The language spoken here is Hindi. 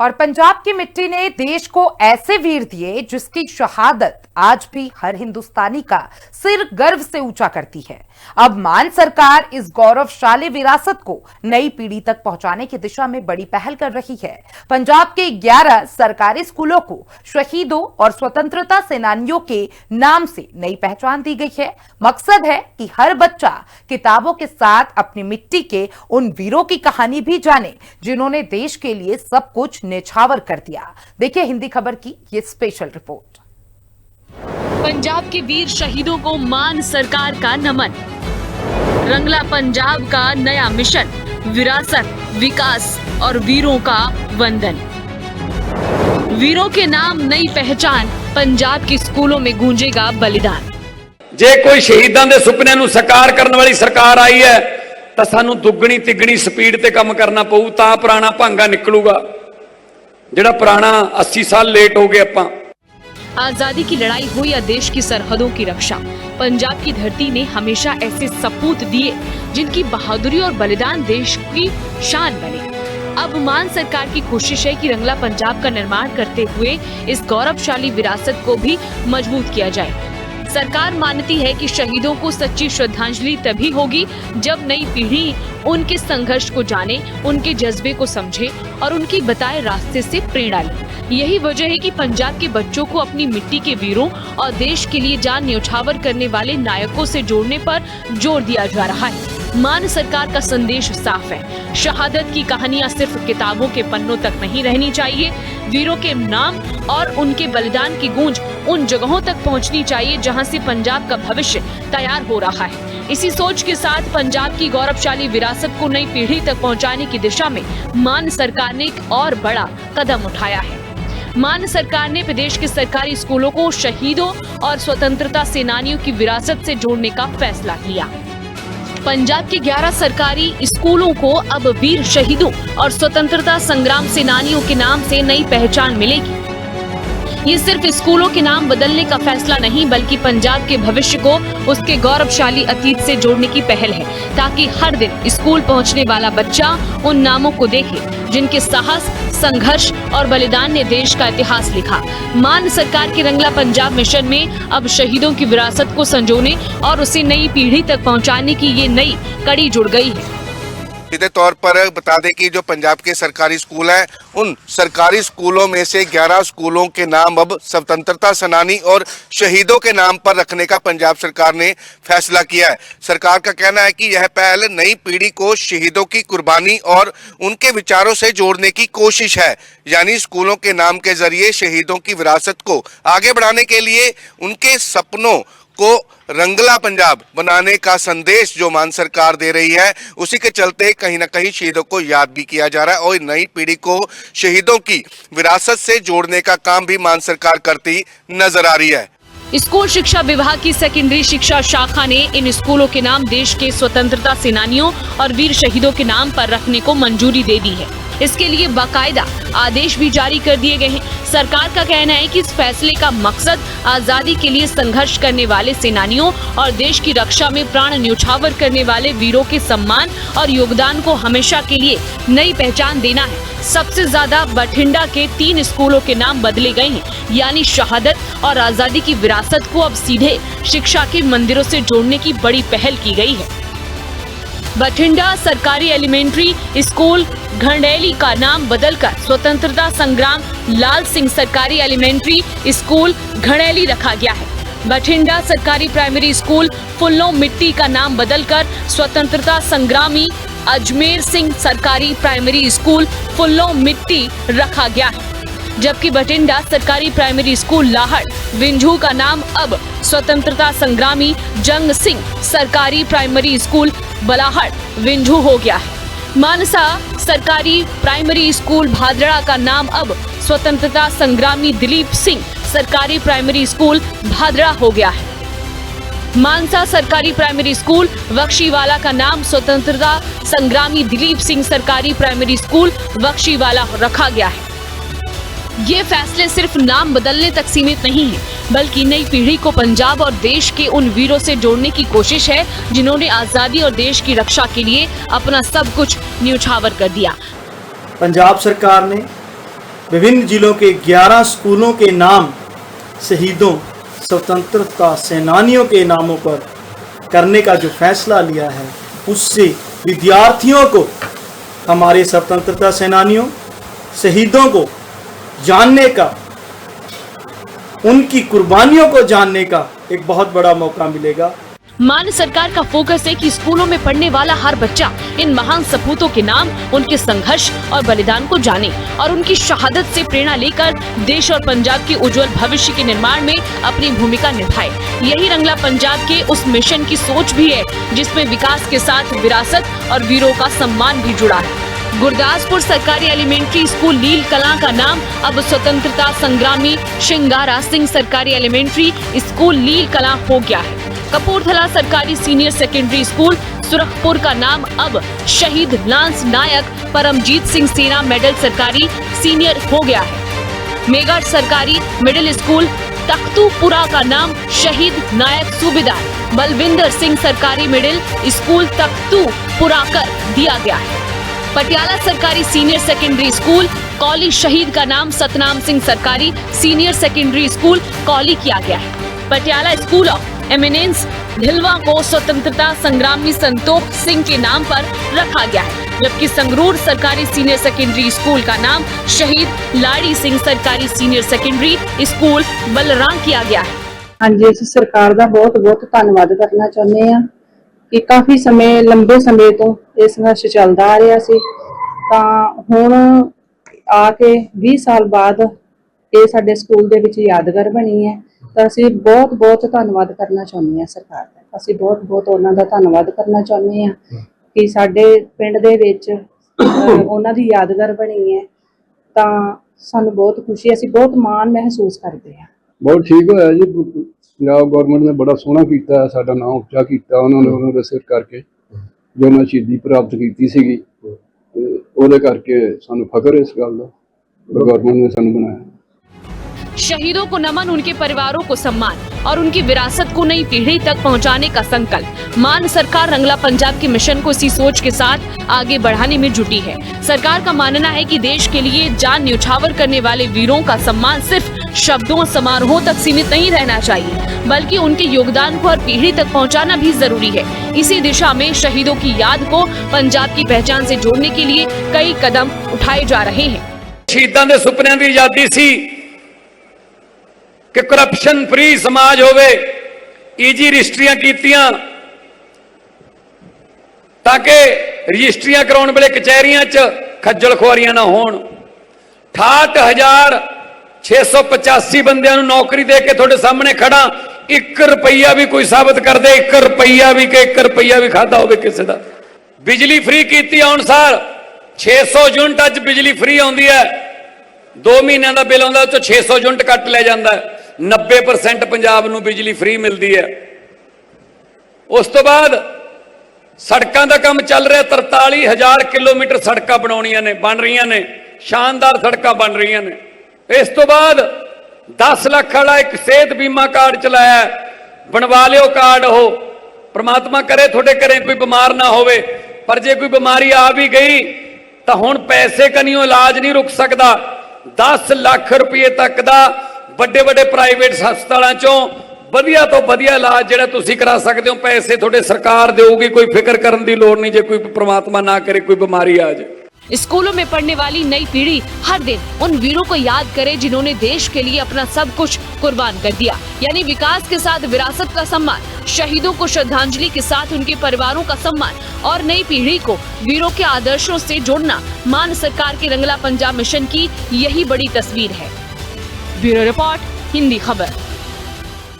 और पंजाब की मिट्टी ने देश को ऐसे वीर दिए जिसकी शहादत आज भी हर हिंदुस्तानी का सिर गर्व से ऊंचा करती है। अब मान सरकार इस गौरवशाली विरासत को नई पीढ़ी तक पहुंचाने की दिशा में बड़ी पहल कर रही है। पंजाब के 11 सरकारी स्कूलों को शहीदों और स्वतंत्रता सेनानियों के नाम से नई पहचान दी गई है। मकसद है कि हर बच्चा किताबों के साथ अपनी मिट्टी के उन वीरों की कहानी भी जाने जिन्होंने देश के लिए सब कुछ न्यौछावर कर दिया। देखिए हिंदी खबर की ये स्पेशल रिपोर्ट। पंजाब के वीर शहीदों को मान सरकार का नमन। रंगला पंजाब का नया मिशन, विरासत, विकास और वीरों का वंदन। वीरों के नाम नई पहचान, पंजाब के स्कूलों में गूंजेगा बलिदान। जे कोई शहीदां दे सुपने नूं साकार करने वाली सरकार आई है तो सानू दुगनी तिगनी स्पीड ते काम करना पऊ, तां पुराना भांगा निकलूगा जिहड़ा पुराना 80 साल लेट हो गए आपां। आजादी की लड़ाई हो या देश की सरहदों की रक्षा, पंजाब की धरती ने हमेशा ऐसे सपूत दिए जिनकी बहादुरी और बलिदान देश की शान बने। अब मान सरकार की कोशिश है कि रंगला पंजाब का निर्माण करते हुए इस गौरवशाली विरासत को भी मजबूत किया जाए। सरकार मानती है कि शहीदों को सच्ची श्रद्धांजलि तभी होगी जब नई पीढ़ी उनके संघर्ष को जाने, उनके जज्बे को समझे और उनकी बताए रास्ते से प्रेरणा ले। यही वजह है कि पंजाब के बच्चों को अपनी मिट्टी के वीरों और देश के लिए जान न्यौछावर करने वाले नायकों से जोड़ने पर जोर दिया जा रहा है। मान सरकार का संदेश साफ है, शहादत की कहानियां सिर्फ किताबों के पन्नों तक नहीं रहनी चाहिए। वीरों के नाम और उनके बलिदान की गूंज उन जगहों तक पहुंचनी चाहिए जहां से पंजाब का भविष्य तैयार हो रहा है। इसी सोच के साथ पंजाब की गौरवशाली विरासत को नई पीढ़ी तक पहुंचाने की दिशा में मान सरकार ने एक और बड़ा कदम उठाया है। मान सरकार ने प्रदेश के सरकारी स्कूलों को शहीदों और स्वतंत्रता सेनानियों की विरासत से जोड़ने का फैसला किया। पंजाब के 11 सरकारी स्कूलों को अब वीर शहीदों और स्वतंत्रता संग्राम सेनानियों के नाम से नई पहचान मिलेगी। ये सिर्फ स्कूलों के नाम बदलने का फैसला नहीं बल्कि पंजाब के भविष्य को उसके गौरवशाली अतीत से जोड़ने की पहल है, ताकि हर दिन स्कूल पहुंचने वाला बच्चा उन नामों को देखे जिनके साहस, संघर्ष और बलिदान ने देश का इतिहास लिखा। मान सरकार के रंगला पंजाब मिशन में अब शहीदों की विरासत को संजोने और उसे नई पीढ़ी तक पहुंचाने की ये नई कड़ी जुड़ गई है। सीधे तौर पर बता दें कि जो पंजाब के सरकारी स्कूल हैं, उन सरकारी स्कूलों में से 11 स्कूलों के नाम अब स्वतंत्रता सेनानी और शहीदों के नाम पर रखने का पंजाब सरकार ने फैसला किया है। सरकार का कहना है कि यह पहल नई पीढ़ी को शहीदों की कुर्बानी और उनके विचारों से जोड़ने की कोशिश है। यानी स्कूलों के नाम के जरिए शहीदों की विरासत को आगे बढ़ाने के लिए उनके सपनों को रंगला पंजाब बनाने का संदेश जो मान सरकार दे रही है, उसी के चलते कहीं ना कहीं शहीदों को याद भी किया जा रहा है और नई पीढ़ी को शहीदों की विरासत से जोड़ने का काम भी मान सरकार करती नजर आ रही है। स्कूल शिक्षा विभाग की सेकेंडरी शिक्षा शाखा ने इन स्कूलों के नाम देश के स्वतंत्रता सेनानियों और वीर शहीदों के नाम पर रखने को मंजूरी दे दी है। इसके लिए बाकायदा आदेश भी जारी कर दिए गए हैं। सरकार का कहना है कि इस फैसले का मकसद आजादी के लिए संघर्ष करने वाले सेनानियों और देश की रक्षा में प्राण न्यौछावर करने वाले वीरों के सम्मान और योगदान को हमेशा के लिए नई पहचान देना है। सबसे ज्यादा बठिंडा के 3 स्कूलों के नाम बदले गए हैं, यानी शहादत और आजादी की विरासत को अब सीधे शिक्षा के मंदिरों से जोड़ने की बड़ी पहल की गई है। बठिंडा सरकारी एलिमेंट्री स्कूल घंडेली का नाम बदलकर स्वतंत्रता संग्राम लाल सिंह सरकारी एलिमेंट्री स्कूल घंडेली रखा गया है। बठिंडा सरकारी प्राइमरी स्कूल फुल्लो मिट्टी का नाम बदलकर स्वतंत्रता संग्रामी अजमेर सिंह सरकारी प्राइमरी स्कूल फुल्लो मिट्टी रखा गया है। जबकि बठिंडा सरकारी प्राइमरी स्कूल लाहड़ विंझू का नाम अब स्वतंत्रता संग्रामी जंग सिंह सरकारी प्राइमरी स्कूल बलाहड़ विंझू हो गया है। मानसा सरकारी प्राइमरी स्कूल भादड़ा का नाम अब स्वतंत्रता संग्रामी दिलीप सिंह सरकारी प्राइमरी स्कूल भादड़ा हो गया है। मानसा सरकारी प्राइमरी स्कूल बख्शीवाला का नाम स्वतंत्रता संग्रामी दिलीप सिंह सरकारी प्राइमरी स्कूल बख्शीवाला रखा गया है। ये फैसले सिर्फ नाम बदलने तक सीमित नहीं है, बल्कि नई पीढ़ी को पंजाब और देश के उन वीरों से जोड़ने की कोशिश है जिन्होंने आजादी और देश की रक्षा के लिए अपना सब कुछ न्यौछावर कर दिया। पंजाब सरकार ने विभिन्न जिलों के 11 स्कूलों के नाम शहीदों स्वतंत्रता सेनानियों के नामों पर करने का जो फैसला लिया है, उससे विद्यार्थियों को हमारे स्वतंत्रता सेनानियों शहीदों को जानने का, उनकी कुर्बानियों को जानने का एक बहुत बड़ा मौका मिलेगा। मान सरकार का फोकस है कि स्कूलों में पढ़ने वाला हर बच्चा इन महान सपूतों के नाम, उनके संघर्ष और बलिदान को जाने और उनकी शहादत से प्रेरणा लेकर देश और पंजाब के उज्जवल भविष्य के निर्माण में अपनी भूमिका निभाए। यही रंगला पंजाब के उस मिशन की सोच भी है जिसमें विकास के साथ विरासत और वीरों का सम्मान भी जुड़ा है। गुरदासपुर सरकारी एलिमेंट्री स्कूल लील कलां का नाम अब स्वतंत्रता संग्रामी शिंगारा सिंह सरकारी एलिमेंट्री स्कूल लील कलां हो गया है। कपूरथला सरकारी सीनियर सेकेंडरी स्कूल सुरखपुर का नाम अब शहीद लांस नायक परमजीत सिंह सेना मेडल सरकारी सीनियर हो गया है। मेगढ़ सरकारी मिडिल स्कूल तख्तूपुरा का नाम शहीद नायक सूबेदार बलविंदर सिंह सरकारी मिडिल स्कूल तख्तूपुरा कर दिया गया है। पटियाला सरकारी सीनियर सेकेंडरी स्कूल कौली शहीद का नाम सतनाम सिंह सरकारी सीनियर सेकेंडरी स्कूल कौली किया गया है। पटियाला स्कूल ऑफ एमिनेंस ढिलवा को स्वतंत्रता संग्रामी संतोख सिंह के नाम पर रखा गया है, जबकि संगरूर सरकारी सीनियर सेकेंडरी स्कूल का नाम शहीद लाड़ी सिंह सरकारी सीनियर सेकेंडरी स्कूल बलराम किया गया है। हाँ जी, ਅਸੀਂ ਸਰਕਾਰ ਦਾ ਬਹੁਤ ਧੰਨਵਾਦ ਕਰਨਾ ਚਾਹੁੰਦੇ ਹਾਂ ਕਿ ਕਾਫੀ ਸਮੇਂ ਲੰਬੇ ਸਮੇਂ ਤੋਂ ਇਹ ਸੰਘਰਸ਼ ਚੱਲਦਾ ਆ ਰਿਹਾ ਸੀ, ਤਾਂ ਹੁਣ ਆ ਕੇ 20 ਸਾਲ ਬਾਅਦ ਇਹ ਸਾਡੇ ਸਕੂਲ ਦੇ ਵਿੱਚ ਯਾਦਗਾਰ ਬਣੀ ਹੈ। ਤਾਂ ਅਸੀਂ ਬਹੁਤ ਧੰਨਵਾਦ ਕਰਨਾ ਚਾਹੁੰਦੇ ਹਾਂ ਸਰਕਾਰ ਦਾ। ਅਸੀਂ ਬਹੁਤ ਉਹਨਾਂ ਦਾ ਧੰਨਵਾਦ ਕਰਨਾ ਚਾਹੁੰਦੇ ਹਾਂ ਕਿ ਸਾਡੇ ਪਿੰਡ ਦੇ ਵਿੱਚ ਉਹਨਾਂ ਦੀ ਯਾਦਗਾਰ ਬਣੀ ਹੈ, ਤਾਂ ਸਾਨੂੰ ਬਹੁਤ ਖੁਸ਼ੀ ਹੈ, ਅਸੀਂ ਬਹੁਤ ਮਾਣ ਮਹਿਸੂਸ ਕਰਦੇ ਹਾਂ। बहुत ठीक होया जी, पंजाब गौरमेंट ने बड़ा सोहना किया, साडा नाम उच्चा किया उन्होंने, उन्होंने सिर करके जो उन्हें शहीदी प्राप्त की सीगी, ਉਹਦੇ करके सानू फख्र है इस गल दा, गौरमेंट ने सानू बनाया। शहीदों को नमन, उनके परिवारों को सम्मान और उनकी विरासत को नई पीढ़ी तक पहुंचाने का संकल्प। मान सरकार रंगला पंजाब के मिशन को इसी सोच के साथ आगे बढ़ाने में जुटी है। सरकार का मानना है कि देश के लिए जान न्यौछावर करने वाले वीरों का सम्मान सिर्फ शब्दों समारोहों तक सीमित नहीं रहना चाहिए, बल्कि उनके योगदान को हर पीढ़ी तक पहुंचाना भी जरूरी है। इसी दिशा में शहीदों की याद को पंजाब की पहचान से जोड़ने के लिए कई कदम उठाए जा रहे हैं। शहीदां दे सुपनियां दी आजादी सी कि करप्शन फ्री समाज होवे, ईजी रजिस्ट्रियां कीतियां ताकि रजिस्ट्रियां कराउण वेले कचहरियां च खज्जल खुआरियां ना होण। 68,685 बंदियां नूं नौकरी दे के तुहाडे सामने खड़ा, 1 रुपया भी कोई साबित कर दे, 1 रुपया भी कि 1 रुपया भी खाता होवे किसी दा। बिजली फ्री कीती अनुसार 600 यूनिट अज बिजली फ्री आउंदी है, 2 महीनों का बिल आउंदा, 600 यूनिट कट लिया जाता है। 90% पंजाब नूं बिजली फ्री मिलती है। उस तो बाद सड़कों का काम चल रहा, 43,000 किलोमीटर सड़क बनाउणियां ने, बन रही ने, शानदार सड़क बन रही ने। इस तो बाद 10 लाख वाला एक सेहत बीमा कार्ड चलाया, बनवा लियो कार्ड। हो परमात्मा करे थोड़े घरे कोई बीमार ना होवे, पर जे कोई बीमारी आ भी गई तो हुण पैसे कनियों इलाज नहीं रुक सकता। 10 लाख रुपये तक का बड़े बड़े प्राइवेट हस्पतालों चों वधिया तो वधिया इलाज जिहड़ा तुसीं करा सकते हो, पैसे थोड़े सरकार देगी, कोई फिक्र करने की लोड़ नहीं। जे कोई परमात्मा ना करे कोई बीमारी आ जाए। स्कूलों में पढ़ने वाली नई पीढ़ी हर दिन उन वीरों को याद करे जिन्होंने देश के लिए अपना सब कुछ कुर्बान कर दिया, यानी विकास के साथ विरासत का सम्मान, शहीदों को श्रद्धांजलि के साथ उनके परिवारों का सम्मान और नई पीढ़ी को वीरों के आदर्शों से जोड़ना मान सरकार के रंगला पंजाब मिशन की यही बड़ी तस्वीर है। ब्यूरो रिपोर्ट, हिंदी खबर।